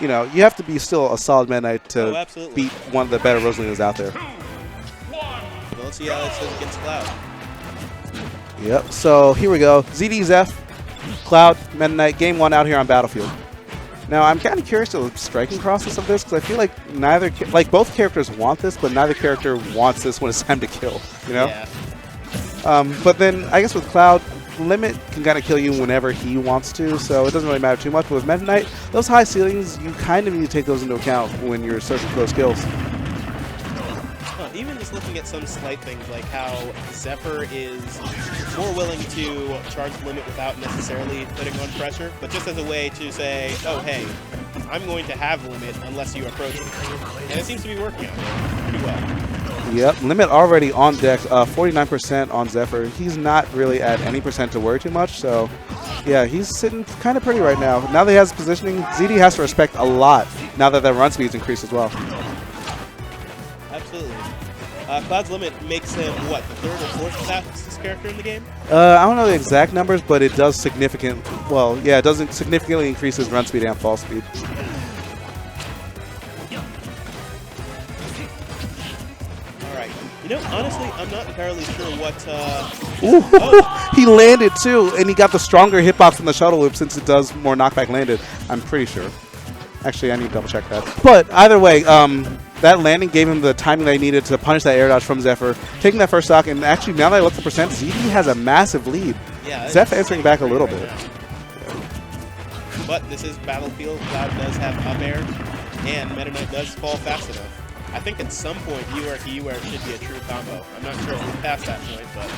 you know, you have to be still a solid Meta Knight to beat one of the better Rosalinas out there. Well, let's see how this does against Cloud. Yep, so here we go. ZD, Zeph, Cloud, Meta Knight, game 1 out here on Battlefield. Now, I'm kind of curious to the striking process of this, because I feel like both characters want this, but neither character wants this when it's time to kill, you know? Yeah. But then, I guess with Cloud, Limit can kind of kill you whenever he wants to, so it doesn't really matter too much. But with Meta Knight, those high ceilings, you kind of need to take those into account when you're searching for those kills. Even just looking at some slight things like how Zephyr is more willing to charge Limit without necessarily putting on pressure, but just as a way to say, oh, hey, I'm going to have Limit unless you approach me. And it seems to be working out pretty well. Yep, Limit already on deck, 49% on Zephyr. He's not really at any percent to worry too much, so yeah, he's sitting kind of pretty right now. Now that he has positioning, ZD has to respect a lot now that the run speed's increased as well. Absolutely. Cloud's Limit makes him, what, the 3rd or 4th fastest character in the game? I don't know the exact numbers, but it does significantly increase his run speed and fall speed. Alright. You know, honestly, I'm not entirely sure what... Ooh, oh. He landed too, and he got the stronger hitbox from the shuttle loop since it does more knockback landed, I'm pretty sure. Actually, I need to double check that. But either way, that landing gave him the timing that he needed to punish that air dodge from Zephyr, taking that first stock, and actually, now that I look at the percent, ZD has a massive lead. Yeah, Zeph answering back a little bit. But this is Battlefield. Cloud does have up air, and Meta Knight does fall fast enough. I think at some point, you or he where it should be a true combo. I'm not sure if we're past that point, but...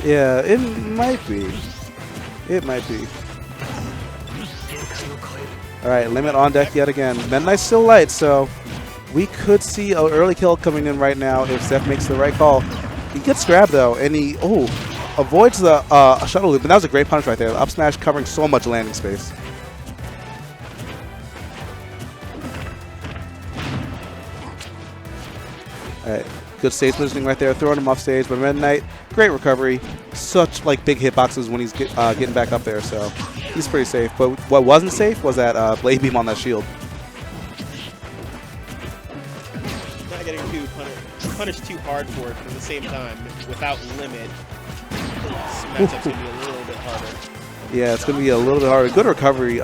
Yeah, it might be. It might be. Alright, Limit on deck yet again. Meta Knight's still light, so we could see an early kill coming in right now if Zeph makes the right call. He gets grabbed though, and he avoids the shuttle loop, and that was a great punch right there. The up smash covering so much landing space. Alright, good stage positioning right there, throwing him off stage, but Meta Knight, great recovery. Such like big hitboxes when he's getting back up there, so he's pretty safe. But what wasn't safe was that blade beam on that shield. Not getting too punished too hard for it, but at the same time, without Limit, this matchup's going to be a little bit harder. Yeah, it's going to be a little bit harder. Good recovery.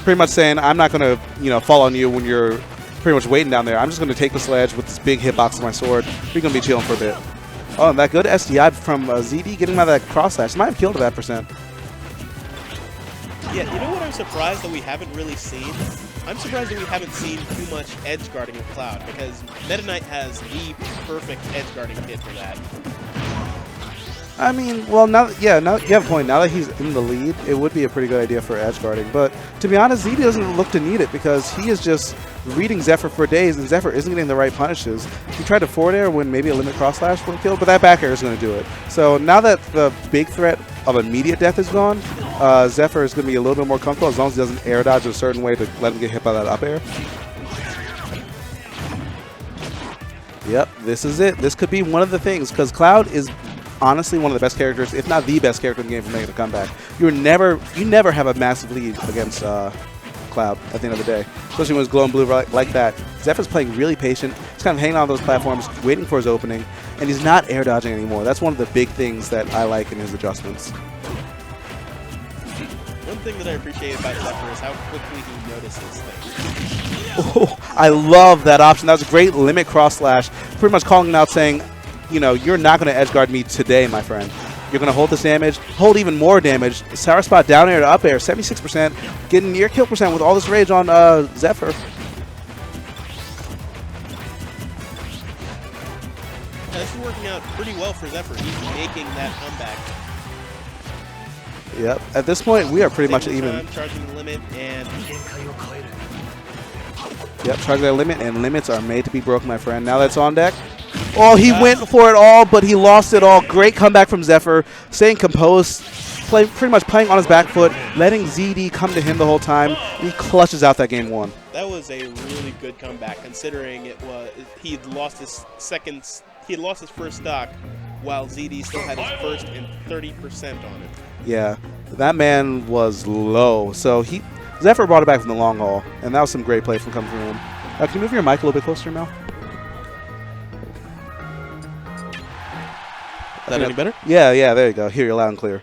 Pretty much saying, I'm not going to fall on you when you're pretty much waiting down there. I'm just going to take the sledge with this big hitbox of my sword. We're going to be chilling for a bit. Oh, and that good SDI from ZD getting out of that cross slash. Might have killed that percent. Yeah, you know what I'm surprised that we haven't really seen? I'm surprised that we haven't seen too much edge guarding with Cloud, because Meta Knight has the perfect edge guarding kit for that. I mean, well, now you have a point. Now that he's in the lead, it would be a pretty good idea for edge guarding. But to be honest, ZD doesn't look to need it because he is just reading Zephyr for days, and Zephyr isn't getting the right punishes. He tried to forward air when maybe a Limit cross slash would have killed, but that back air is going to do it. So now that the big threat of immediate death is gone, Zephyr is going to be a little bit more comfortable as long as he doesn't air dodge a certain way to let him get hit by that up air. Yep, this is it. This could be one of the things, because Cloud is honestly one of the best characters, if not the best character in the game for making a comeback. You never have a massive lead against Cloud at the end of the day, especially when it's glowing blue like that. Zephyr's playing really patient. He's kind of hanging on those platforms, waiting for his opening, and he's not air dodging anymore. That's one of the big things that I like in his adjustments. One thing that I appreciate about Zephyr is how quickly he notices things. Oh, I love that option. That was a great Limit cross slash, pretty much calling him out saying, you know, you're not going to edge guard me today, my friend. You're going to hold this damage, hold even more damage. Sour spot down air to up air, 76%, getting near kill percent with all this rage on Zephyr. Yeah, this is working out pretty well for Zephyr. He's making that comeback. Yep. At this point, we are pretty much even. Charging the Limit and... Yep, charging that Limit, and limits are made to be broken, my friend. Now that's on deck. Oh, he went for it all, but he lost it all. Great comeback from Zephyr, staying composed, pretty much playing on his back foot, letting ZD come to him the whole time. He clutches out that game one. That was a really good comeback, considering he'd lost his first stock, while ZD still had his first and 30% on it. Yeah, that man was low. So Zephyr brought it back from the long haul, and that was some great play from coming from him. Can you move your mic a little bit closer, Mel? Is that any better? Yeah, there you go. Hear you loud and clear.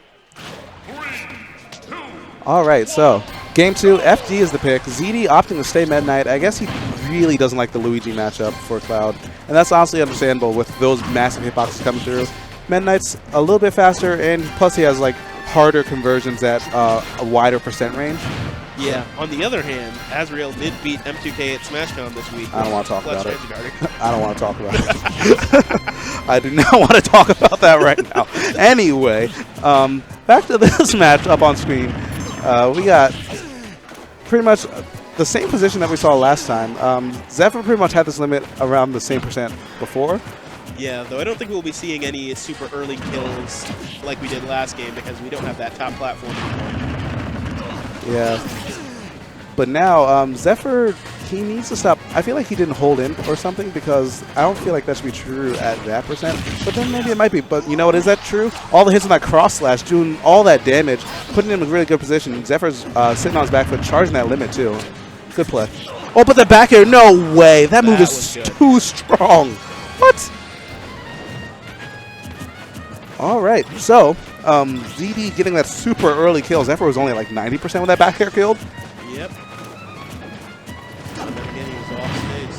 All right, so game 2, FD is the pick. ZD opting to stay Meta Knight. I guess he really doesn't like the Luigi matchup for Cloud, and that's honestly understandable with those massive hitboxes coming through. Meta Knight's a little bit faster, and plus he has like harder conversions at a wider percent range. Yeah. On the other hand, Azrael did beat M2K at SmashCon this week. I don't want to talk about it. Guarding. I don't want to talk about it. I do not want to talk about that right now. Anyway, back to this match up on screen. We got pretty much the same position that we saw last time. Zephyr pretty much had this limit around the same percent before. Yeah, though I don't think we'll be seeing any super early kills like we did last game because we don't have that top platform anymore. Yeah. But now, Zephyr, he needs to stop. I feel like he didn't hold in or something because I don't feel like that should be true at that percent. But then maybe it might be. But you know what? Is that true? All the hits on that cross slash, doing all that damage, putting him in a really good position. Zephyr's sitting on his back foot, charging that limit too. Good play. Oh, but the back air, no way. That move is too strong. What? All right, so ZD getting that super early kill. Zephyr was only like 90% with that back air killed. Yep. And then again, he was off stage,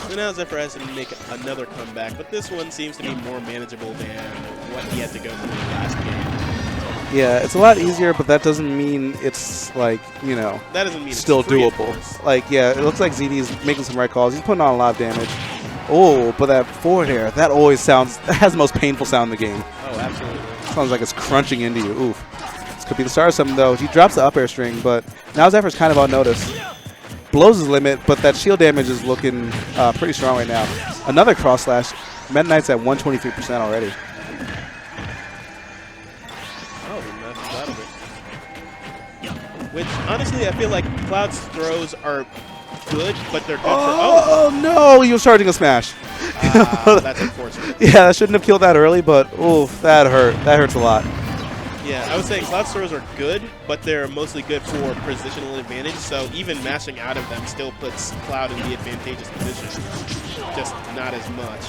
so now Zephyr has to make another comeback, but this one seems to be more manageable than what he had to go through last game. Yeah, it's a lot easier, but that doesn't mean it's like, you know, that doesn't mean still it's free, doable. Like, yeah, it looks like ZD's making some right calls. He's putting on a lot of damage. Oh, but that forward air, that always sounds, that has the most painful sound in the game. Oh, absolutely. Sounds like it's crunching into you. Oof. This could be the start of something, though. He drops the up air string, but now Zephyr's kind of on notice. Blows his limit, but that shield damage is looking pretty strong right now. Another cross slash. Meta Knight's at 123% already. Which, honestly, I feel like Cloud's throws are good, but they're good for... Oh, no! He was charging a smash. That's unfortunate. Yeah, I shouldn't have killed that early, but, oof, that hurt. That hurts a lot. Yeah, I was saying Cloud's throws are good, but they're mostly good for positional advantage, so even mashing out of them still puts Cloud in the advantageous position. Just not as much.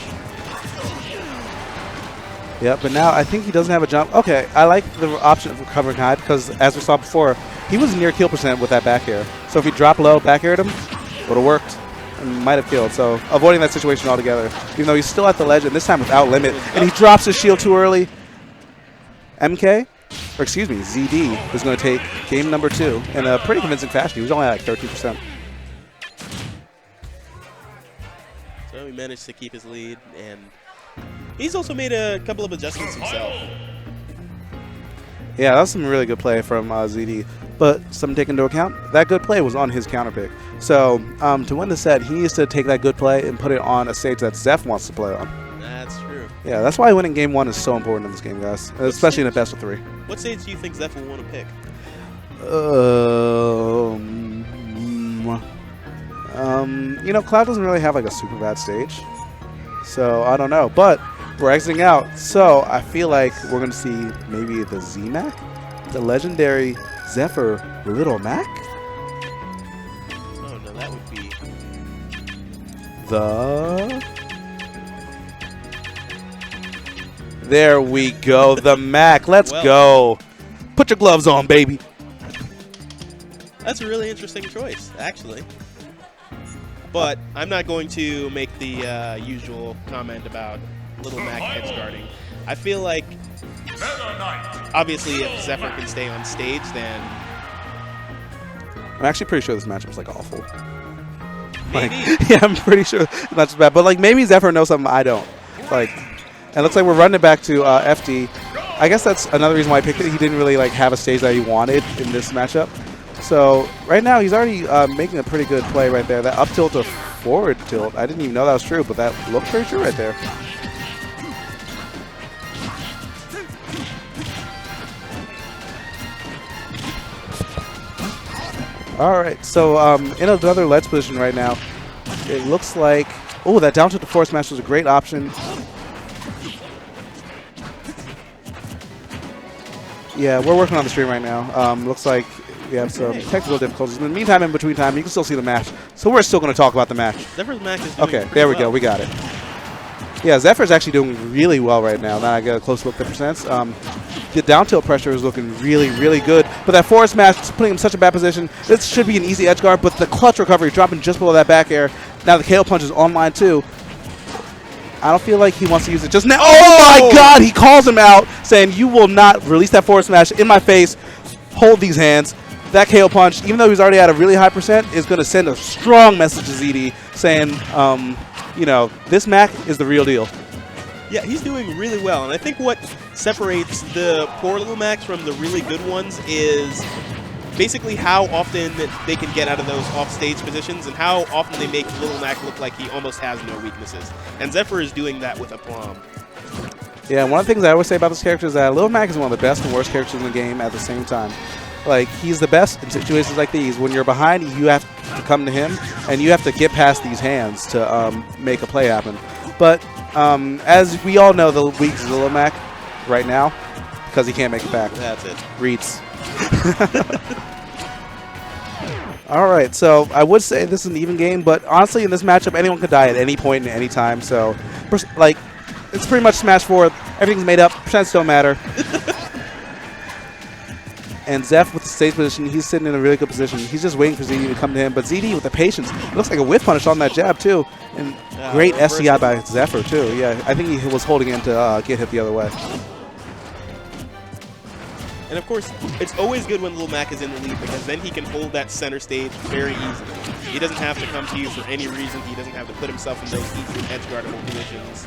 Yeah, but now I think he doesn't have a jump. Okay, I like the option of recovering high because, as we saw before, he was near kill percent with that back air. So if he dropped low, back aired him, would have worked and might have killed. So avoiding that situation altogether, even though he's still at the ledge, and this time without limit, and he drops his shield too early. MK, or excuse me, ZD is going to take game number 2 in a pretty convincing fashion. He was only at like 13%. So he managed to keep his lead, and he's also made a couple of adjustments himself. Yeah, that was some really good play from ZD. But something to take into account, that good play was on his counter pick. So to win the set, he needs to take that good play and put it on a stage that Zeph wants to play on. That's true. Yeah, that's why winning game 1 is so important in this game, guys, especially in a best of 3. What stage do you think Zeph will want to pick? You know, Cloud doesn't really have like a super bad stage. So I don't know, but we're exiting out. So I feel like we're going to see maybe the Z-Mac, the legendary Zephyr Little Mac. Oh no, that would be the... There we go, the Mac. Let's go. Put your gloves on, baby. That's a really interesting choice, actually. But I'm not going to make the usual comment about Little Mac edge guarding. I feel like, obviously, if Zephyr can stay on stage, then... I'm actually pretty sure this matchup is, like, awful. Maybe. Like, yeah, I'm pretty sure it's not just bad. But, like, maybe Zephyr knows something I don't. Like, and it looks like we're running it back to FD. I guess that's another reason why I picked it. He didn't really, like, have a stage that he wanted in this matchup. So right now he's already making a pretty good play right there. That up tilt to forward tilt, I didn't even know that was true, but that looked pretty true right there. All right, so in another ledge position right now, it looks like, oh, that down tilt to forward smash was a great option. Yeah, we're working on the stream right now. Looks like we have some technical difficulties. In the meantime, in between time, you can still see the match. So we're still going to talk about the match. Zephyr's match is doing Okay, there we go. We got it. Yeah, Zephyr's actually doing really well right now. Now I get a close look at the percents. The down tilt pressure is looking really, really good. But that forward smash is putting him in such a bad position. This should be an easy edge guard, but the clutch recovery dropping just below that back air. Now the KO punch is online too. I don't feel like he wants to use it just now. Oh my God! He calls him out, saying, "You will not release that forward smash in my face. Hold these hands." That KO punch, even though he's already at a really high percent, is going to send a strong message to ZD saying, you know, this Mac is the real deal. Yeah, he's doing really well, and I think what separates the poor little Macs from the really good ones is basically how often they can get out of those off-stage positions and how often they make Little Mac look like he almost has no weaknesses. And Zephyr is doing that with aplomb. Yeah, one of the things I always say about this character is that Little Mac is one of the best and worst characters in the game at the same time. Like, he's the best in situations like these. When you're behind, you have to come to him, and you have to get past these hands to make a play happen. But as we all know, the weakness is Little Mac right now because he can't make it back. That's it. Reeds. All right, so I would say this is an even game, but honestly, in this matchup, anyone could die at any point and any time. So, like, it's pretty much Smash 4. Everything's made up. Percents don't matter. And Zeph with the stage position, he's sitting in a really good position. He's just waiting for ZD to come to him. But ZD with the patience, it looks like a whiff punish on that jab too. And great SCI by Zephyr too. Yeah, I think he was holding in to get hit the other way. And of course, it's always good when Little Mac is in the lead because then he can hold that center stage very easily. He doesn't have to come to you for any reason. He doesn't have to put himself in those easy edge guardable positions.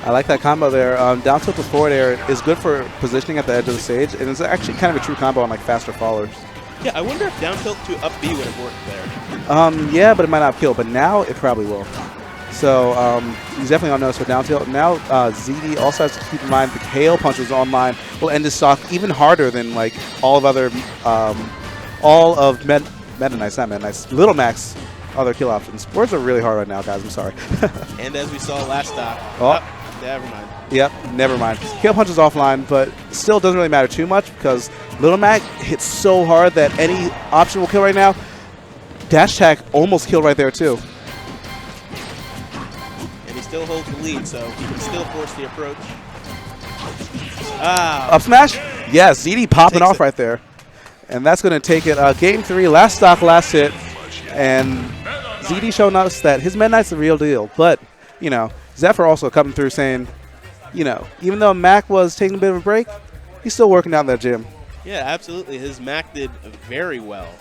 I like that combo there. Down tilt to forward air is good for positioning at the edge of the stage, and it's actually kind of a true combo on like faster fallers. Yeah, I wonder if down tilt to up B would have worked there. Yeah, but it might not kill, but now it probably will. So he's definitely on notice with down tilt. Now ZD also has to keep in mind the KO punches online will end his stock even harder than like all of Meta Knight's, not Meta Knight's, Little Mac's other kill options. Words are really hard right now, guys. I'm sorry. And as we saw last stock. Never mind. Yep, never mind. KO punch is offline, but still doesn't really matter too much because Little Mac hits so hard that any option will kill right now. Dash attack almost killed right there too. And he still holds the lead, so he can still force the approach. Up smash? Yes, ZD popping off right there. And that's going to take it. Game 3, last stock, last hit. And ZD showing us that his Meta Knight's the real deal. But, you know, Zephyr also coming through saying, you know, even though Mac was taking a bit of a break, he's still working down that gym. Yeah, absolutely. His Mac did very well.